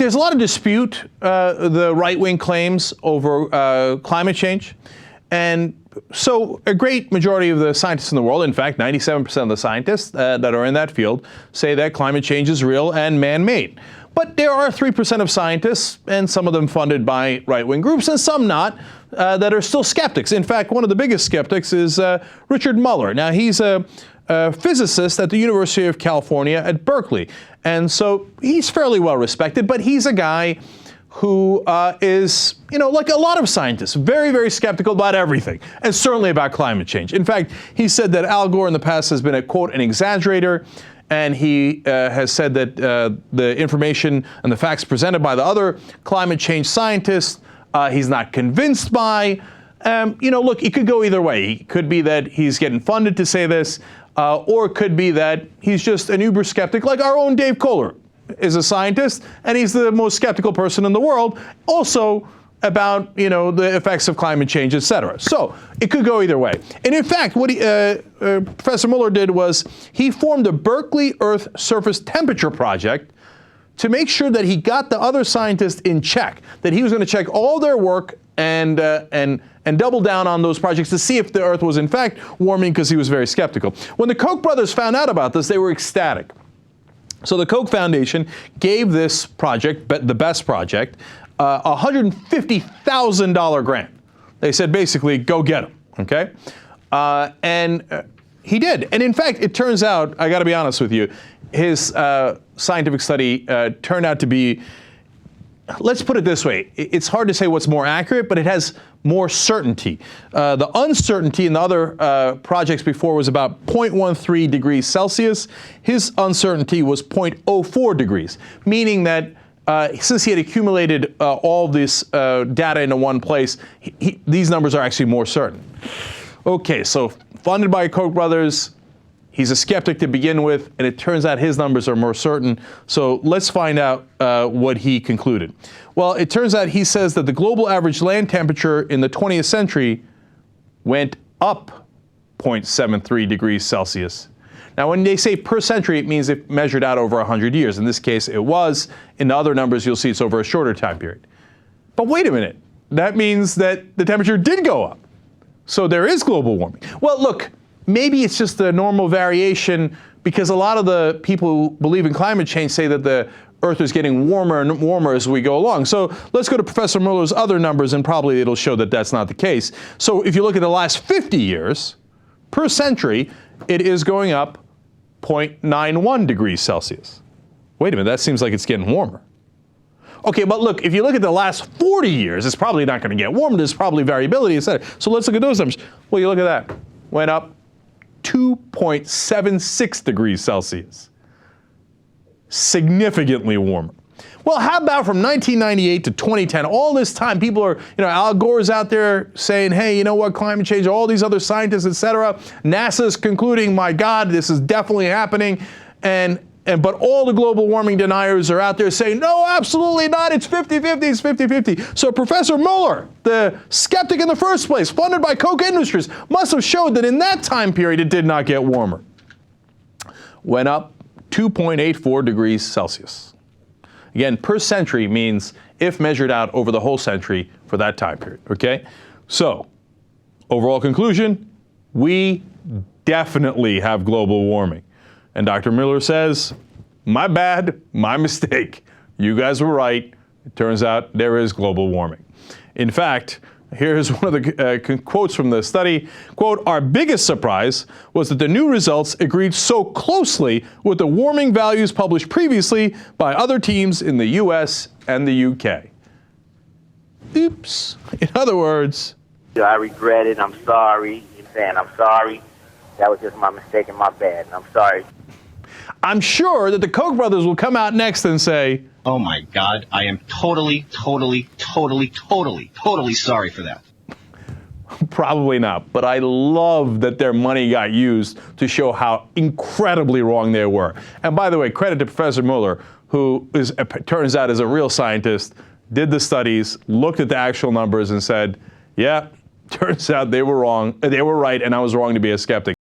there's a lot of dispute, the right-wing claims over climate change. And so a great majority of the scientists in the world, in fact, 97% of the scientists that are in that field, say that climate change is real and man-made. But there are 3% of scientists, and some of them funded by right-wing groups, and some not, that are still skeptics. In fact, one of the biggest skeptics is Richard Muller. Now, he's a physicist at the University of California-Berkeley. And so he's fairly well respected, but he's a guy who is, like a lot of scientists, very, very skeptical about everything, and certainly about climate change. In fact, he said that Al Gore in the past has been, quote, an exaggerator, and he has said that the information and the facts presented by the other climate change scientists, he's not convinced by. Look, it could go either way. It could be that he's getting funded to say this, or it could be that he's just an uber skeptic, like our own Dave Kohler is a scientist, and he's the most skeptical person in the world, also about, the effects of climate change, et cetera. So it could go either way. And in fact, what Professor Muller did was he formed a Berkeley Earth Surface Temperature Project to make sure that he got the other scientists in check, that he was going to check all their work and double down on those projects to see if the Earth was in fact warming, because he was very skeptical. When the Koch brothers found out about this, they were ecstatic. So the Koch Foundation gave this project, the BEST project, a $150,000 grant. They said, basically, go get him, okay? And he did. And in fact, it turns out, I got to be honest with you, his scientific study turned out to be, let's put it this way, it's hard to say what's more accurate, but it has more certainty. The uncertainty in the other projects before was about 0.13 degrees Celsius. His uncertainty was 0.04 degrees, meaning that since he had accumulated all this data into one place, these numbers are actually more certain. Okay, so funded by Koch brothers, he's a skeptic to begin with, and it turns out his numbers are more certain. So let's find out what he concluded. Well, it turns out he says that the global average land temperature in the 20th century went up 0.73 degrees Celsius. Now, when they say per century, it means it measured out over 100 years. In this case, it was. In the other numbers, you'll see it's over a shorter time period. But wait a minute. That means that the temperature did go up. So there is global warming. Well, look, maybe it's just a normal variation, because a lot of the people who believe in climate change say that the Earth is getting warmer and warmer as we go along. So let's go to Professor Muller's other numbers, and probably it'll show that that's not the case. So if you look at the last 50 years, per century, it is going up 0.91 degrees Celsius. Wait a minute, that seems like it's getting warmer. Okay, but look, if you look at the last 40 years, it's probably not going to get warmer. There's probably variability, etc. So let's look at those numbers. Well, you look at that. Went up 2.76 degrees Celsius. Significantly warmer. Well, how about from 1998 to 2010, all this time people are, Al Gore's out there saying, hey, you know what, climate change, all these other scientists, et cetera. NASA's concluding, my God, this is definitely happening. But all the global warming deniers are out there saying, no, absolutely not, it's 50-50, it's 50-50. So Professor Muller, the skeptic in the first place, funded by Koch Industries, must have showed that in that time period it did not get warmer. Went up 2.84 degrees Celsius. Again, per century means if measured out over the whole century for that time period, okay? So, overall conclusion, we definitely have global warming. And Dr. Muller says, my bad, my mistake. You guys were right. It turns out there is global warming. In fact, here's one of the quotes from the study. Quote, our biggest surprise was that the new results agreed so closely with the warming values published previously by other teams in the US and the UK. Oops. In other words, I regret it. I'm sorry. You're saying I'm sorry. That was just my mistake and my bad. And I'm sorry. I'm sure that the Koch brothers will come out next and say, oh my God, I am totally sorry for that. Probably not, but I love that their money got used to show how incredibly wrong they were. And by the way, credit to Professor Muller, who turns out is a real scientist, did the studies, looked at the actual numbers and said, yeah, turns out they were wrong, they were right, and I was wrong to be a skeptic.